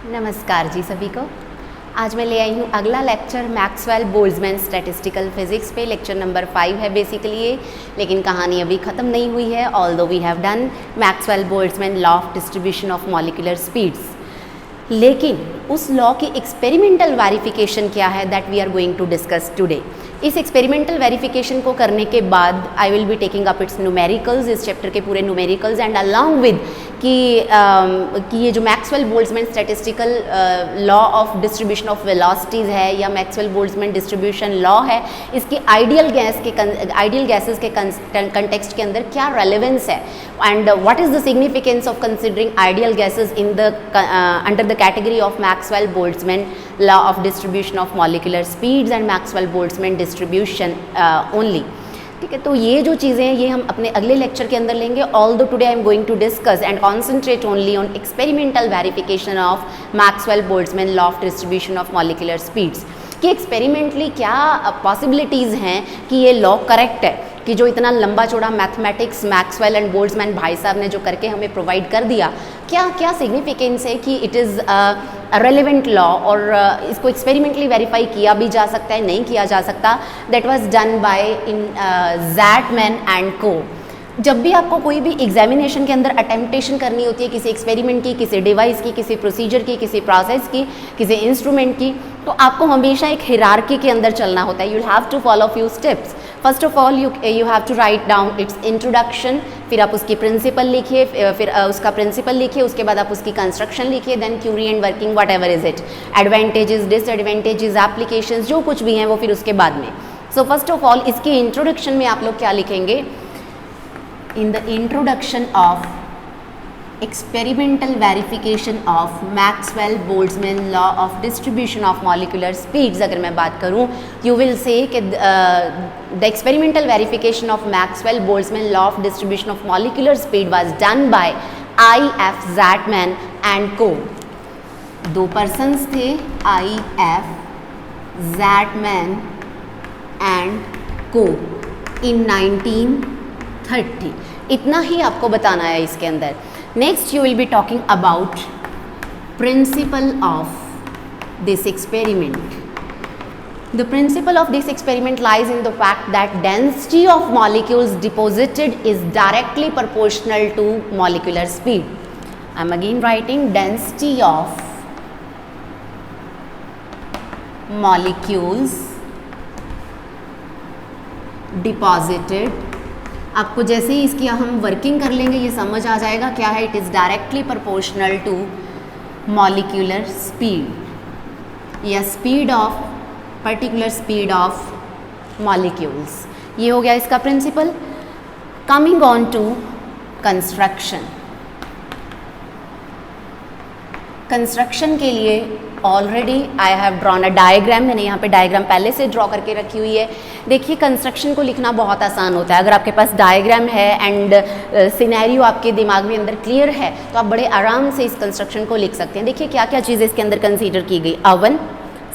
नमस्कार जी सभी को। आज मैं ले आई हूँ अगला lecture Maxwell Boltzmann statistical physics पे। लेक्चर नंबर 5 है बेसिकली ये, लेकिन कहानी अभी ख़त्म नहीं हुई है। Although we have done Maxwell Boltzmann law of distribution of molecular speeds, लेकिन उस लॉ की एक्सपेरिमेंटल वेरिफिकेशन क्या है that we are going to discuss today. इस एक्सपेरिमेंटल वेरिफिकेशन को करने के बाद I will be taking up its numericals, इस चैप्टर के पूरे न्यूमेरिकल्स, एंड अलॉन्ग विद कि ये जो Maxwell Boltzmann statistical law of distribution of velocities है या मैक्सवेल बोल्ट्जमैन डिस्ट्रीब्यूशन लॉ है, इसके आइडियल गैसेस के कंटेक्स्ट के अंदर क्या रेलेवेंस है, and what is the significance of considering ideal gases in the under the category of Maxwell Boltzmann law of distribution of molecular speeds and Maxwell Boltzmann distribution only. ठीक है, तो ये जो चीज़ें हैं ये हम अपने अगले लेक्चर के अंदर लेंगे। Although today I am going to discuss and concentrate only on experimental verification of Maxwell Boltzmann law of distribution of molecular speeds कि एक्सपेरिमेंटली क्या पॉसिबिलिटीज़ हैं कि ये लॉ करेक्ट है, कि जो इतना लंबा चौड़ा मैथमेटिक्स मैक्सवेल एंड बोल्ट्जमैन भाई साहब ने जो करके हमें प्रोवाइड कर दिया, क्या क्या सिग्निफिकेंस है कि इट इज़ रेलिवेंट लॉ, और इसको एक्सपेरिमेंटली वेरीफाई किया भी जा सकता है, नहीं किया जा सकता। That was done by in Zartman and Ko. जब भी आपको कोई भी एग्जामिनेशन के अंदर अटेम्प्टेशन करनी होती है किसी एक्सपेरिमेंट की, किसी डिवाइस की, किसी प्रोसीजर की, किसी प्रोसेस की, किसी इंस्ट्रूमेंट की, तो आपको हमेशा एक हिरार्की के अंदर चलना होता है। You have to follow few steps. First of all you have to write down its introduction, फिर आप उसकी प्रिंसिपल लिखिए, फिर उसका प्रिंसिपल लिखिए, उसके बाद आप उसकी कंस्ट्रक्शन लिखिए, then theory and working whatever is it, advantages, disadvantages, applications, जो कुछ भी हैं वो फिर उसके बाद में। सो फर्स्ट ऑफ ऑल इसके इंट्रोडक्शन में आप लोग क्या लिखेंगे? In the introduction of experimental verification of Maxwell-Boltzmann law of distribution of molecular speeds, अगर मैं बात करूँ, you will say कि the experimental verification of Maxwell-Boltzmann law of distribution of molecular speed was done by I.F. Zatman and co. दो persons थे, I.F. Zatman and co. in 1930। इतना ही आपको बताना है इसके अंदर। Next you will be talking about principle of this experiment. The principle of this experiment lies in the fact that density of molecules deposited is directly proportional to molecular speed. I am again writing density of molecules deposited, आपको जैसे ही इसकी हम working कर लेंगे ये समझ आ जाएगा क्या है। It is directly proportional to molecular speed या speed of particular speed of molecules. ये हो गया इसका principle. Coming on to construction. Construction के लिए already I have drawn a diagram. मैंने यहाँ पे डायग्राम पहले से ड्रॉ करके रखी हुई है। देखिए कंस्ट्रक्शन को लिखना बहुत आसान होता है। अगर आपके पास डायग्राम है एंड सिनेरियो आपके दिमाग में अंदर क्लियर है तो आप बड़े आराम से इस कंस्ट्रक्शन को लिख सकते हैं। देखिए क्या क्या चीज़ें इसके अंदर कंसीडर की गई। अवन,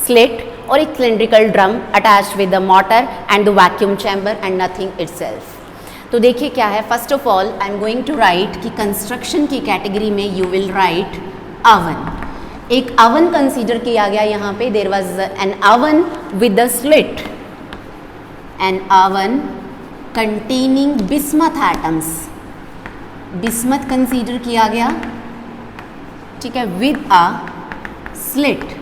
स्लिट और एक cylindrical drum attached with the motor and the vacuum chamber and nothing itself. तो देखिए क्या है। First of all I am going to write कि कंस्ट्रक्शन की कैटेगरी में यू विल राइट अवन। एक अवन कंसीडर किया गया यहाँ पे। There was an oven with the slit, an oven containing bismuth atoms. Bismuth consider किया गया, ठीक है, विद अ स्लिट।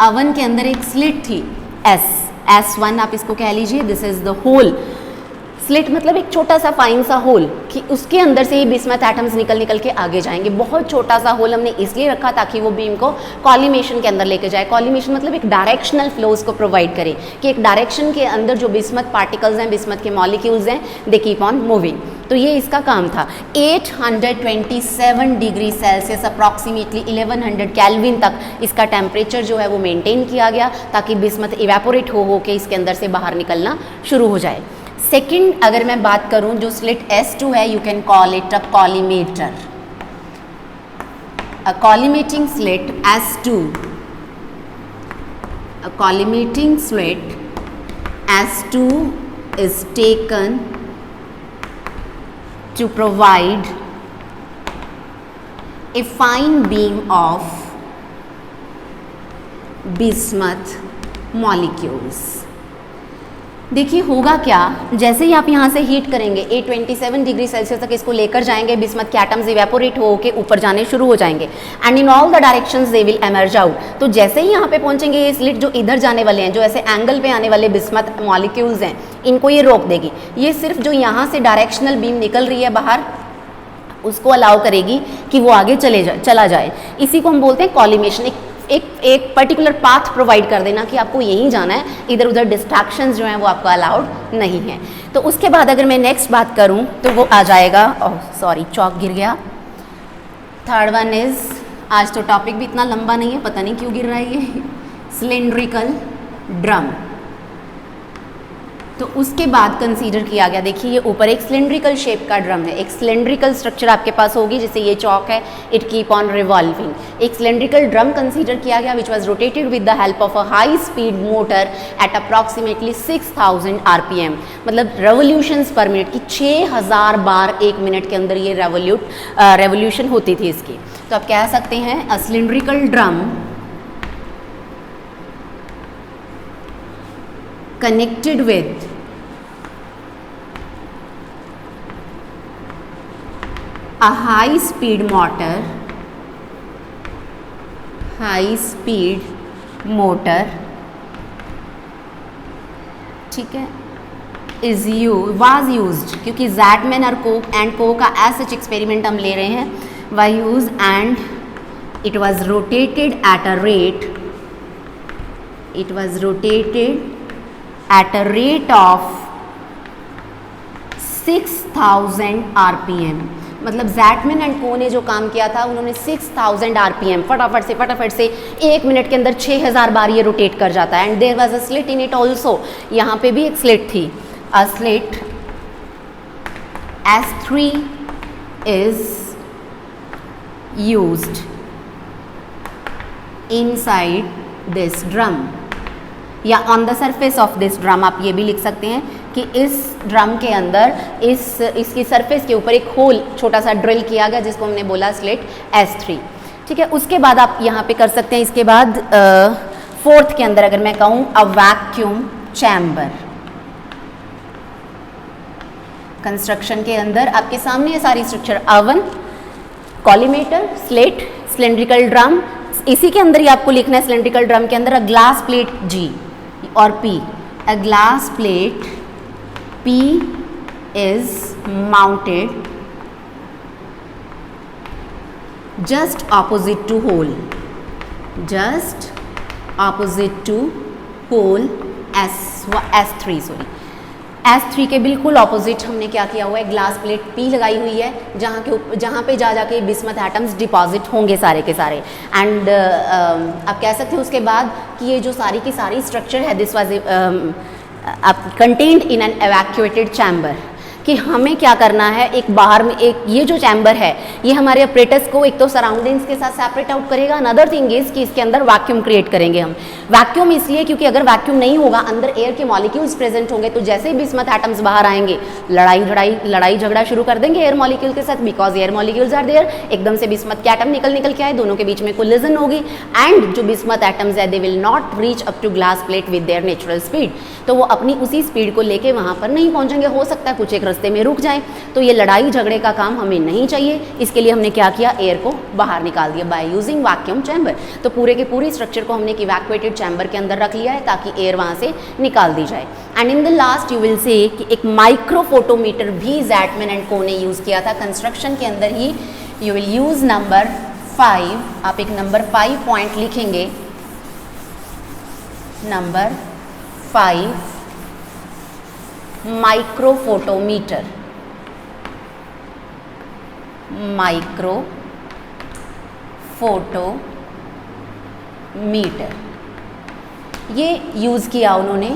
अवन के अंदर एक स्लिट थी, S1 आप इसको कह लीजिए। This is the hole. Slit मतलब एक छोटा सा फाइन सा होल कि उसके अंदर से ही बिस्मथ एटम्स निकल के आगे जाएंगे। बहुत छोटा सा होल हमने इसलिए रखा ताकि वो बीम को कॉलिमेशन के अंदर लेके जाए। कॉलिमेशन मतलब एक डायरेक्शनल फ्लोज को प्रोवाइड करे कि एक डायरेक्शन के अंदर जो बिस्मथ पार्टिकल्स हैं, बिस्मथ के मॉलिक्यूल्स हैं, दे कीप ऑन मूविंग। तो ये इसका काम था। 827 डिग्री सेल्सियस अप्रॉक्सीमेटली 1100 केल्विन तक इसका टेम्परेचर जो है वो मेंटेन किया गया ताकि बिस्मथ इवेपोरेट हो के इसके अंदर से बाहर निकलना शुरू हो जाए। सेकंड अगर मैं बात करूं, जो स्लिट S2 है, you can call it a collimator. A collimating slit S2, a collimating slit S2 is taken to provide a fine beam of bismuth molecules। देखिए होगा क्या, जैसे ही आप यहाँ से हीट करेंगे 827 डिग्री सेल्सियस तक इसको लेकर जाएंगे, बिस्मथ के एटम्स इवेपोरेट होके ऊपर जाने शुरू हो जाएंगे and in all the directions they will emerge out. तो जैसे ही यहाँ पे पहुँचेंगे ये स्लिट जो इधर जाने वाले हैं, जो ऐसे एंगल पे आने वाले बिस्मथ मॉलिक्यूल्स हैं, इनको ये रोक देगी। ये सिर्फ जो यहाँ से डायरेक्शनल बीम निकल रही है बाहर, उसको अलाउ करेगी कि वो आगे चला जाए। इसी को हम बोलते हैं कॉलिमेशन। एक पर्टिकुलर पाथ प्रोवाइड कर देना कि आपको यहीं जाना है, इधर उधर डिस्ट्रैक्शंस जो हैं वो आपको अलाउड नहीं है। तो उसके बाद अगर मैं नेक्स्ट बात करूं तो वो आ जाएगा, सॉरी चौक गिर गया। थर्ड वन इज, आज तो टॉपिक भी इतना लंबा नहीं है, पता नहीं क्यों गिर रहा है ये, सिलेंड्रिकल ड्रम। तो उसके बाद कंसीडर किया गया, देखिए ये ऊपर एक सिलेंड्रिकल शेप का ड्रम है, एक सिलेंड्रिकल स्ट्रक्चर आपके पास होगी जिसे ये चौक है, इट कीप ऑन रिवॉल्विंग। एक सिलेंड्रिकल ड्रम कंसीडर किया गया which was rotated with the help of a high speed motor eight approximately 6000 RPM, मतलब रेवोल्यूशंस पर मिनट की 6000 बार एक मिनट के अंदर ये रेवोल्यूशन होती थी इसकी। तो आप कह सकते हैं a cylindrical drum connected with a high speed motor, ठीक है, was used, क्योंकि ज़ैटमैन और को का एज सच एक्सपेरिमेंट हम ले रहे हैं, was used and it was rotated at a rate of 6000 RPM। मतलब ज़ैटमैन एंड को ने जो काम किया था, उन्होंने 6000 RPM फटाफट से एक मिनट के अंदर 6000 बार ये रोटेट कर जाता है। And there was a slit in it also, यहाँ पे भी एक स्लिट थी। A slit S3 is used inside this drum या on the surface of this drum. आप ये भी लिख सकते हैं कि इस ड्रम के अंदर इसकी सरफेस के ऊपर एक होल छोटा सा ड्रिल किया गया जिसको हमने बोला स्लिट S3, ठीक है। उसके बाद आप यहाँ पे कर सकते हैं, इसके बाद फोर्थ के अंदर अगर मैं कहूँ अ वैक्यूम चैम्बर। कंस्ट्रक्शन के अंदर आपके सामने ये सारी structure, oven, collimator, slit, cylindrical drum, इसी के अंदर ही आपको लिखना है सिलेंड्रिकल ड्रम के अंदर अ ग्लास प्लेट G और P। A glass plate P is mounted just opposite to hole S3 sorry S3 के बिल्कुल ऑपोजिट हमने क्या किया हुआ है, ग्लास प्लेट P लगाई हुई है, जहाँ पे जाके बिस्मथ एटम्स डिपॉजिट होंगे सारे के सारे। एंड आप कह सकते हैं उसके बाद कि ये जो सारी की सारी स्ट्रक्चर है, this was contained in an evacuated chamber, कि हमें क्या करना है, एक बाहर में एक ये जो चैम्बर है ये हमारे ऑपरेटर्स को एक तो सराउंडिंग्स के साथ सेपरेट आउट करेगा, अनदर थिंग इज कि इसके अंदर वैक्यूम क्रिएट करेंगे हम। वैक्यूम इसलिए क्योंकि अगर वैक्यूम नहीं होगा, अंदर एयर के मॉलिक्यूल्स प्रेजेंट होंगे, तो जैसे ही बिस्मथ एटम्स बाहर आएंगे लड़ाई झगड़ा शुरू कर देंगे एयर मॉलिक्यूल के साथ, because air molecules are there. एकदम से बिस्मथ के एटम निकल के आए, दोनों के बीच में कोलिजन होगी एंड जो बिस्मथ एटम्स है they will not reach up to glass plate with their natural speed, तो वो अपनी उसी स्पीड को लेके वहाँ पर नहीं पहुँचेंगे, हो सकता है कुछ एक रास्ते में रुक जाए। तो ये लड़ाई झगड़े का काम हमें नहीं चाहिए, इसके लिए हमने क्या किया, एयर को बाहर निकाल दिया बाय यूजिंग वैक्यूम चैम्बर। तो पूरे के पूरी स्ट्रक्चर को हमने एक इवैक्यूएटेड चैम्बर के अंदर रख लिया है ताकि एयर वहाँ से निकाल दी जाए। And in the last you will say कि एक माइक्रोफोटोमीटर भी ज़ैटमैन एंड को ने यूज़ किया था कंस्ट्रक्शन के अंदर ही। यू विल यूज़ नंबर 5, आप एक नंबर 5 पॉइंट लिखेंगे, नंबर 5 माइक्रोफोटोमीटर। ये यूज़ किया उन्होंने।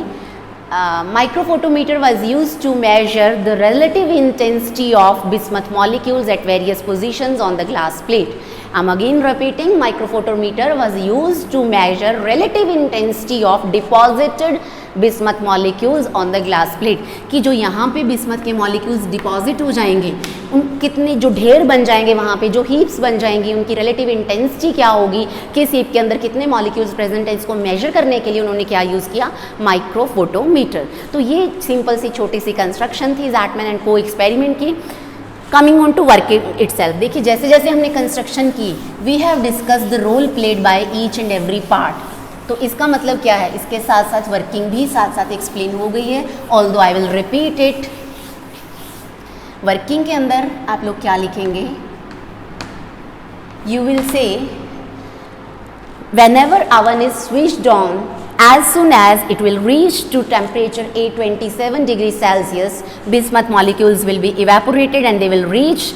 Microphotometer was use to measure the relative intensity of bismuth molecules at various positions on the glass plate. I'm again repeating, microphotometer was used to measure relative intensity of deposited bismuth molecules on the glass plate, कि जो यहाँ पे bismuth के molecules deposit हो जाएंगे, उन कितने जो ढेर बन जाएंगे वहाँ पे, जो हीप्स बन जाएंगी, उनकी रिलेटिव इंटेंसिटी क्या होगी, किस हीप के अंदर कितने मॉलिक्यूल्स प्रेजेंट है, इसको मेजर करने के लिए उन्होंने क्या यूज़ किया, माइक्रोफोटोमीटर। तो ये सिंपल सी छोटी सी कंस्ट्रक्शन थी ज़ाटमैन एंड को एक्सपेरिमेंट की। Coming on to working itself, देखिए जैसे जैसे हमने कंस्ट्रक्शन की, we have discuss the role played by each and every part. तो इसका मतलब क्या है, इसके साथ साथ वर्किंग भी साथ साथ एक्सप्लेन हो गई है, although I will repeat it. Working के अंदर आप लोग क्या लिखेंगे, you will say whenever oven is switched on, as soon as it will reach to temperature 827 degrees Celsius, bismuth molecules will be evaporated and they will reach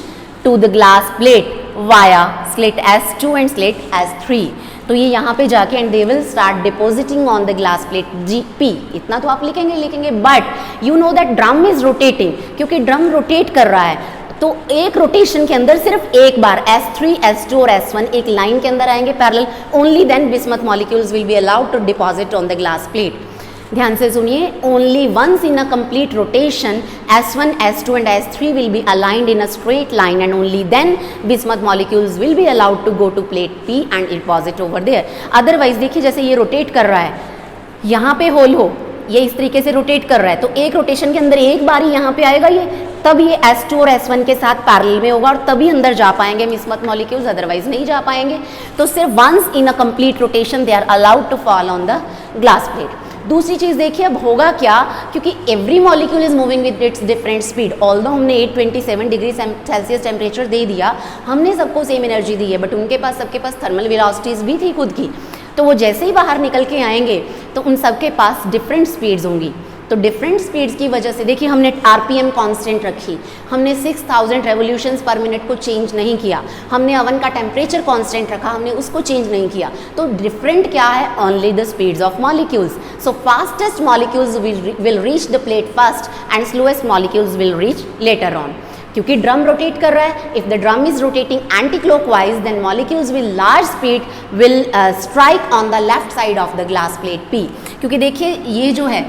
to the glass plate via slit S2 and slit S3। तो ये यहाँ पे जाके and they will start depositing on the glass plate GP। इतना तो आप लिखेंगे, but you know that drum is rotating, क्योंकि ड्रम रोटेट कर रहा है, तो एक रोटेशन के अंदर सिर्फ एक बार S3, S2 और S1 एक लाइन के अंदर आएंगे parallel, only then bismuth molecules will be allowed to deposit on the glass plate. ध्यान से सुनिए, only once in a complete rotation S1, S2 and S3 will be aligned in a straight line and only then bismuth molecules will be allowed to go to plate P and deposit over there. Otherwise देखिए जैसे ये rotate कर रहा है, यहाँ पे whole हो, ये इस तरीके से रोटेट कर रहा है, तो एक रोटेशन के अंदर एक बार ही यहाँ पे आएगा ये, तब ये S2 और S1 के साथ पैरेलल में होगा और तभी अंदर जा पाएंगे बिस्मथ मॉलिक्यूल्स, अदरवाइज नहीं जा पाएंगे। तो सिर्फ once in a complete rotation they are allowed to fall on the glass plate. दूसरी चीज देखिए अब होगा क्या, क्योंकि every molecule is moving with its different speed. Although हमने 827 डिग्री सेल्सियस टेम्परेचर दे दिया, हमने सबको सेम एनर्जी दी है, बट उनके पास सबके पास थर्मल वेलोसिटीज भी थी खुद की, तो वो जैसे ही बाहर निकल के आएंगे तो उन सबके पास डिफरेंट स्पीड्स होंगी। तो डिफरेंट स्पीड्स की वजह से देखिए हमने RPM कांस्टेंट रखी, हमने 6000 रेवोल्यूशंस पर मिनट को चेंज नहीं किया, हमने अवन का टेम्परेचर कांस्टेंट रखा, हमने उसको चेंज नहीं किया। तो डिफरेंट क्या है, only the speeds of molecules. So fastest molecules will reach the plate first and slowest molecules will reach later on, क्योंकि ड्रम रोटेट कर रहा है। If the drum is rotating anti clockwise then molecules will large speed will strike on the left side of the glass plate P, क्योंकि देखिए ये जो है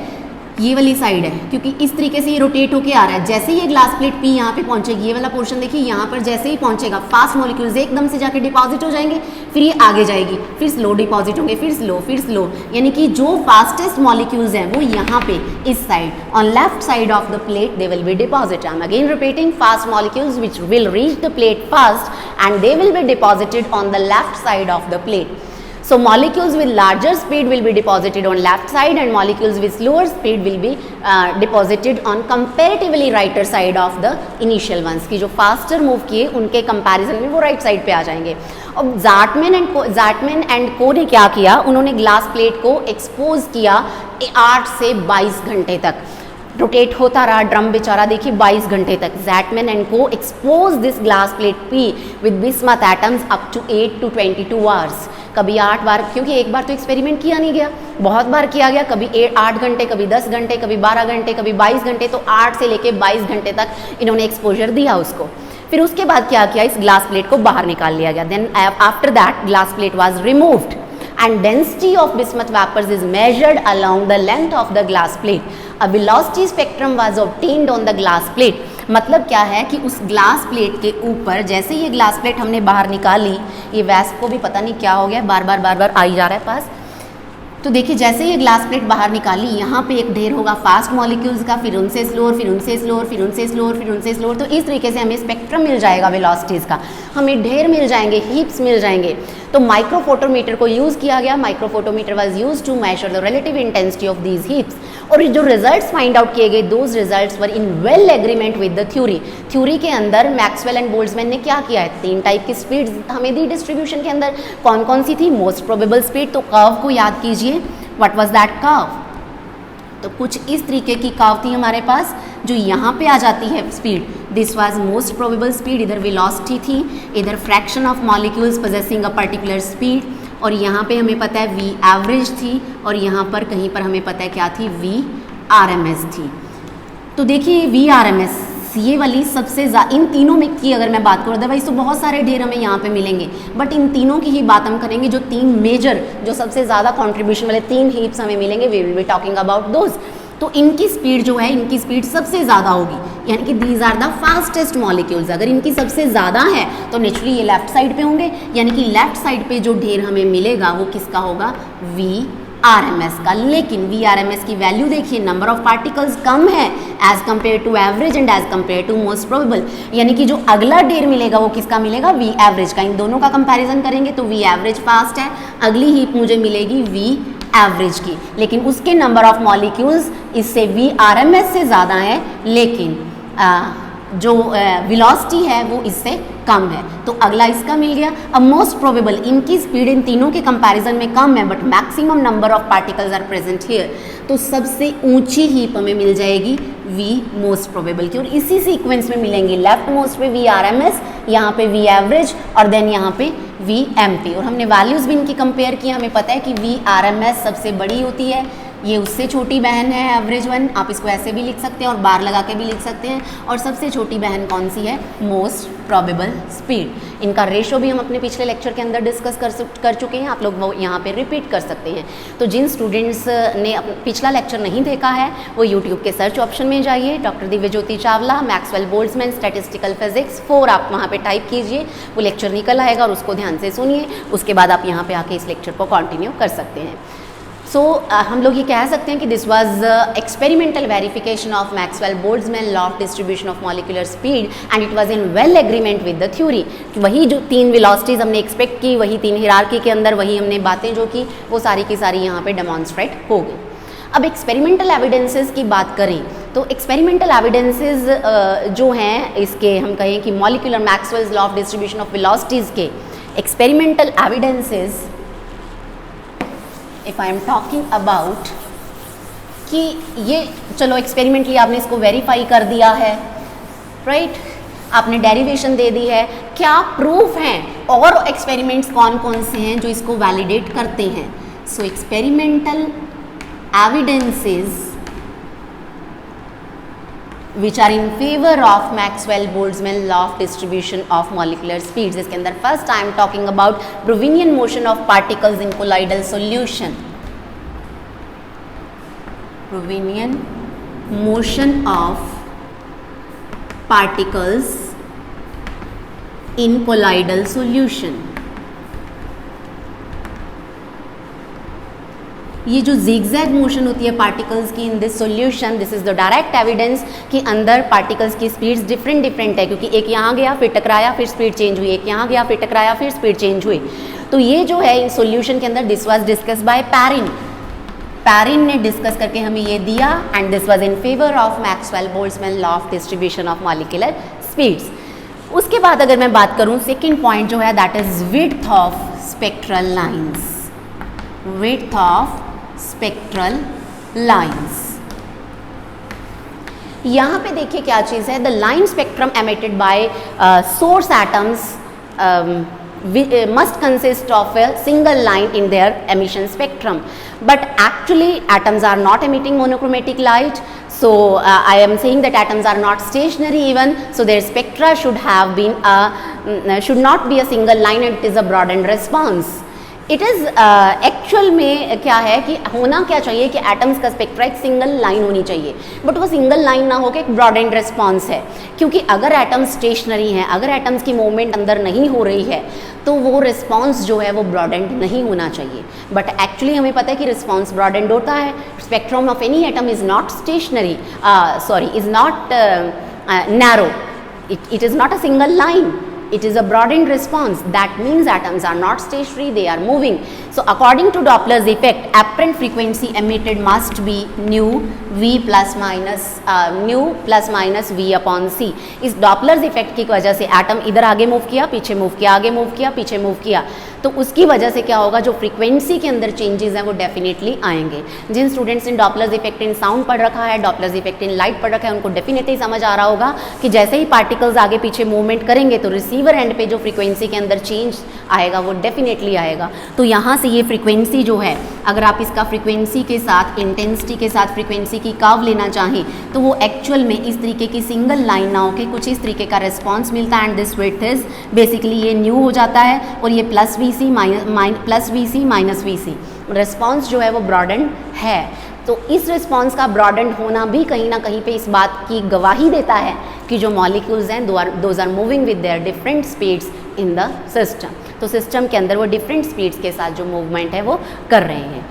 ये वाली साइड है, क्योंकि इस तरीके से ये रोटेट होके आ रहा है। जैसे ही ये ग्लास प्लेट P यहाँ पे पहुंचेगी, ये वाला पोर्शन देखिए यहाँ पर जैसे ही पहुंचेगा, फास्ट मॉलिक्यूल्स एकदम से जाके डिपॉजिट हो जाएंगे, फिर ये आगे जाएगी, फिर स्लो डिपॉजिट होंगे, फिर स्लो, यानी कि जो फास्टेस्ट मॉलिक्यूल्स हैं वो यहाँ पे इस side on left side of the plate they will be deposit. I am again repeating, fast molecules which will reach the plate first and they will be deposited on the left side of the plate. So molecules with larger speed will be deposited on left side and molecules with slower speed will be deposited on comparatively righter side of the initial ones, की जो faster move किए उनके comparison में वो right side पे आ जाएंगे। अब ज़ाटमैन and को ने क्या किया, उन्होंने ग्लास प्लेट को एक्सपोज किया 8 से 22 घंटे तक, रोटेट होता रहा ड्रम बेचारा, देखिए 22 घंटे तक। ज़ाटमैन एंड को expose this glass plate P with bismuth atoms up to 8 to 22 hours. कभी 8 बार, क्योंकि एक बार तो एक्सपेरिमेंट किया नहीं गया, बहुत बार किया गया, कभी 8 घंटे, कभी 10 घंटे, कभी 12 घंटे, कभी 22 घंटे, तो 8 से लेके 22 घंटे तक इन्होंने एक्सपोजर दिया उसको। फिर उसके बाद क्या किया, इस ग्लास प्लेट को बाहर निकाल लिया गया। Then after that glass plate was removed and density of bismuth vapors is measured along the length of the glass plate. A velocity spectrum was obtained on the glass plate. मतलब क्या है कि उस ग्लास प्लेट के ऊपर जैसे ये glass plate हमने बाहर निकाली, ये वैस्प को भी पता नहीं क्या हो गया, बार बार आई जा रहा है पास। तो देखिए जैसे ये ग्लास प्लेट बाहर निकाली, यहाँ पे एक ढेर होगा फास्ट मॉलिक्यूल्स का, फिर उनसे स्लोअर, फिर उनसे स्लोअर, फिर उनसे स्लोअर, फिर उनसे स्लोअर। तो इस तरीके से हमें स्पेक्ट्रम मिल जाएगा वेलोसिटीज़ का, हमें ढेर मिल जाएंगे, हीप्स मिल जाएंगे। तो माइक्रोफोटोमीटर को यूज़ किया गया। Microphotometer was used to measure the relative intensity of these heaps. और जो रिजल्ट्स फाइंड आउट किए गए, those results were in well agreement with the theory. Theory के अंदर मैक्सवेल एंड बोल्ट्जमैन ने क्या किया है, 3 टाइप की स्पीड्स हमें दी डिस्ट्रीब्यूशन के अंदर। कौन कौन सी थी, मोस्ट प्रोबेबल स्पीड, तो कर्व को याद कीजिए, व्हाट वाज दैट कर्व। तो कुछ इस तरीके की कर्व थी हमारे पास जो यहाँ पे आ जाती है speed, this was most probable speed. इधर वेलोसिटी थी, इधर fraction of molecules possessing a particular speed, और यहाँ पे हमें पता है V एवरेज थी, और यहाँ पर कहीं पर हमें पता है क्या थी, V RMS थी। तो देखिए V RMS ये वाली सबसे इन तीनों में की अगर मैं बात करूँ, अदरवाइज तो बहुत सारे ढेर हमें यहाँ पे मिलेंगे, बट इन तीनों की ही बात हम करेंगे। जो 3 मेजर, जो सबसे ज़्यादा कंट्रीब्यूशन वाले 3 हीप्स हमें मिलेंगे, we will be talking about those. तो इनकी स्पीड जो है, इनकी स्पीड सबसे ज़्यादा होगी, यानी कि these are the fastest molecules. अगर इनकी सबसे ज़्यादा है तो नेचुरली ये लेफ्ट साइड पे होंगे, यानी कि लेफ्ट साइड पे जो ढेर हमें मिलेगा वो किसका होगा, VRMS का। लेकिन VRMS की वैल्यू देखिए, नंबर ऑफ पार्टिकल्स कम है as compare to average and as compare to most probable, यानी कि जो अगला ढेर मिलेगा वो किसका मिलेगा, V एवरेज का। इन दोनों का कंपैरिजन करेंगे तो V एवरेज फास्ट है, अगली हीप मुझे मिलेगी V एवरेज की, लेकिन उसके नंबर ऑफ मॉलिक्यूल्स इससे VRMS से ज़्यादा है, लेकिन जो वेलोसिटी है वो इससे कम है। तो अगला इसका मिल गया। अब मोस्ट प्रोबेबल, इनकी स्पीड इन तीनों के कंपैरिजन में कम है, but maximum number of particles are present here, तो सबसे ऊंची हीप हमें मिल जाएगी V मोस्ट प्रोबेबल की, और इसी सीक्वेंस में मिलेंगी। लेफ्ट मोस्ट पे VRMS, यहाँ पे V एवरेज, और देन यहाँ पे VMP। और हमने वैल्यूज़ भी इनकी कंपेयर की, हमें पता है कि VRMS सबसे बड़ी होती है, ये उससे छोटी बहन है एवरेज वन, आप इसको ऐसे भी लिख सकते हैं और बार लगा के भी लिख सकते हैं। और सबसे छोटी बहन कौन सी है, मोस्ट प्रोबेबल स्पीड। इनका रेशो भी हम अपने पिछले लेक्चर के अंदर डिस्कस कर चुके हैं, आप लोग वो यहाँ पे रिपीट कर सकते हैं। तो जिन स्टूडेंट्स ने पिछला लेक्चर नहीं देखा है वो यूट्यूब के सर्च ऑप्शन में जाइए, doctor Divyajyoti Chawla Maxwell Boltzmann statistical physics 4 आप वहाँ पे टाइप कीजिए, वो लेक्चर निकल आएगा और उसको ध्यान से सुनिए। उसके बाद आप यहाँ पे आके इस लेक्चर को कंटिन्यू कर सकते हैं। सो हम लोग ये कह सकते हैं कि this was experimental verification of Maxwell Boltzmann law of distribution of molecular speed and it was in well agreement with the theory. वही जो 3 वेलोसिटीज़ हमने एक्सपेक्ट की, वही 3 हिरार्की के अंदर वही हमने बातें जो की, वो सारी की सारी यहाँ पे डेमॉन्स्ट्रेट हो गई। अब एक्सपेरिमेंटल एविडेंसेस की बात करें तो एक्सपेरिमेंटल एविडेंसेस जो हैं इसके, हम कहें कि molecular Maxwell's law of distribution of velocities के experimental evidences, if I am talking about कि ये चलो एक्सपेरिमेंटली आपने इसको वेरीफाई कर दिया है, राइट, आपने डेरिवेशन दे दी है, क्या प्रूफ हैं और एक्सपेरिमेंट्स कौन कौन से हैं जो इसको वैलिडेट करते हैं। So experimental evidences which are in favor of Maxwell-Boltzmann law of distribution of molecular speeds। इसके अंदर first I am talking about Brownian motion of particles in colloidal solution। Brownian motion of particles in colloidal solution। ये जो zigzag motion होती है particles की in this solution, this is the direct evidence कि अंदर particles की speeds different है, क्योंकि एक यहाँ गया फिर टकराया फिर स्पीड चेंज हुई, एक यहाँ गया फिर टकराया फिर स्पीड चेंज हुई। तो ये जो है इन सॉल्यूशन के अंदर दिस वाज डिस्कस बाय पैरिन ने डिस्कस करके हमें ये दिया, and this was in favour of Maxwell Boltzmann law of distribution of molecular speeds. उसके बाद अगर मैं बात करूँ सेकेंड पॉइंट जो है that is width of spectral lines, width of spectral lines. यहाँ पे देखिए क्या चीज़ है, the line spectrum emitted by source atoms must consist of a single line in their emission spectrum, but actually atoms are not emitting monochromatic light, so I am saying that atoms are not stationary even, so their spectra should have been should not be a single line and it is a broadened response। It is actual में क्या है कि होना क्या चाहिए कि atoms का spectra एक सिंगल लाइन होनी चाहिए, बट वो सिंगल लाइन ना होकर एक ब्रॉडेंड रिस्पॉन्स है, क्योंकि अगर एटम्स स्टेशनरी हैं, अगर एटम्स की मूवमेंट अंदर नहीं हो रही है तो वो रिस्पॉन्स जो है वो ब्रॉडेंड नहीं होना चाहिए। बट एक्चुअली हमें पता है कि रिस्पॉन्स ब्रॉडेंड होता है। Spectrum of any atom is not stationary, is not narrow, it is not a single line, it is a broadened response, that means atoms are not stationary, they are moving। So according to Doppler's effect, apparent frequency emitted must be nu v plus minus v upon c। इस Doppler's effect की वजह से atom इधर आगे move किया, पीछे move किया, आगे मूव किया, पीछे मूव किया, तो उसकी वजह से क्या होगा, जो फ्रीक्वेंसी के अंदर चेंजेस हैं वो डेफिनेटली आएंगे। जिन स्टूडेंट्स ने Doppler's effect इन साउंड पढ़ रखा है, Doppler's effect इन लाइट पढ़ रखा है, उनको डेफिनेटली समझ आ रहा होगा कि जैसे ही पार्टिकल्स आगे पीछे मूवमेंट करेंगे तो रिसीवर एंड पे जो फ्रीक्वेंसी के अंदर चेंज आएगा वो डेफिनेटली आएगा। तो यहाँ से ये फ्रीक्वेंसी जो है अगर आप इसका फ्रीक्वेंसी के साथ, इंटेंसिटी के साथ फ्रीक्वेंसी की कर्व लेना चाहें तो वो एक्चुअल में इस तरीके की सिंगल लाइन ना होकर कुछ इस तरीके का रिस्पॉन्स मिलता है, and this width is basically ये न्यू हो जाता है और ये plus V C minus V C response जो है वो ब्रॉडेंड है। तो इस रिस्पॉन्स का ब्रॉडेंड होना भी कहीं ना कहीं पे इस बात की गवाही देता है कि जो मॉलिक्यूल्स हैं those are moving with their different speeds in the system. तो सिस्टम के अंदर वो डिफरेंट स्पीड्स के साथ जो मूवमेंट है वो कर रहे हैं।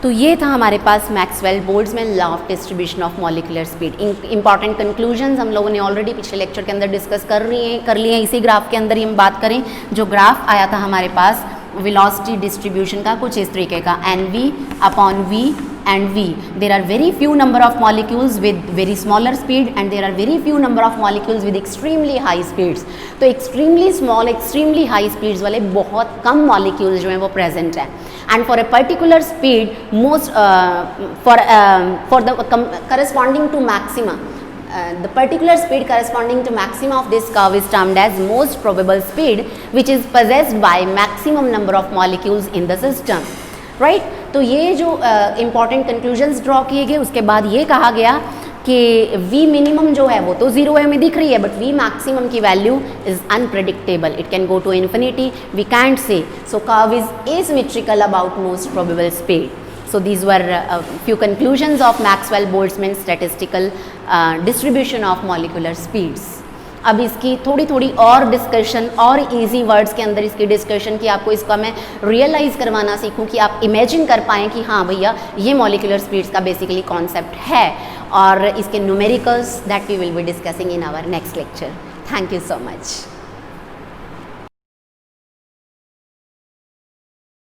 तो ये था हमारे पास Maxwell Boltzmann law of distribution of molecular speed. Important conclusions हम लोगों ने ऑलरेडी पिछले लेक्चर के अंदर डिस्कस कर लिए हैं। इसी ग्राफ के अंदर ही हम बात करें, जो ग्राफ आया था हमारे पास वेलोसिटी डिस्ट्रीब्यूशन का कुछ इस तरीके का, NV upon V and V. There are very few number of molecules with very smaller speed and there are very few number of molecules with extremely high speeds. तो extremely small, extremely high speeds वाले बहुत कम molecules जो हैं वो present हैं, and for a particular speed most for the corresponding to maxima, the particular speed corresponding to maxima of this curve is termed as most probable speed, which is possessed by maximum number of molecules in the system, right? तो ये जो important conclusions draw किए गए, उसके बाद ये कहा गया कि V minimum जो है वो तो 0 हमें दिख रही है, बट V maximum की value is unpredictable, it can go to infinity, we can't say, so curve is asymmetrical about most probable speed. So these were a few conclusions of Maxwell-Boltzmann statistical distribution of molecular speeds. अब इसकी थोड़ी और discussion और easy words के अंदर इसकी discussion की आपको इसका मैं रियलाइज़ करवाना सीखूं कि आप इमेजिन कर पाएँ कि हाँ भैया ये मॉलिक्यूलर स्पीड्स का बेसिकली कॉन्सेप्ट है, और इसके numericals that we will be discussing in our next lecture. Thank you so much.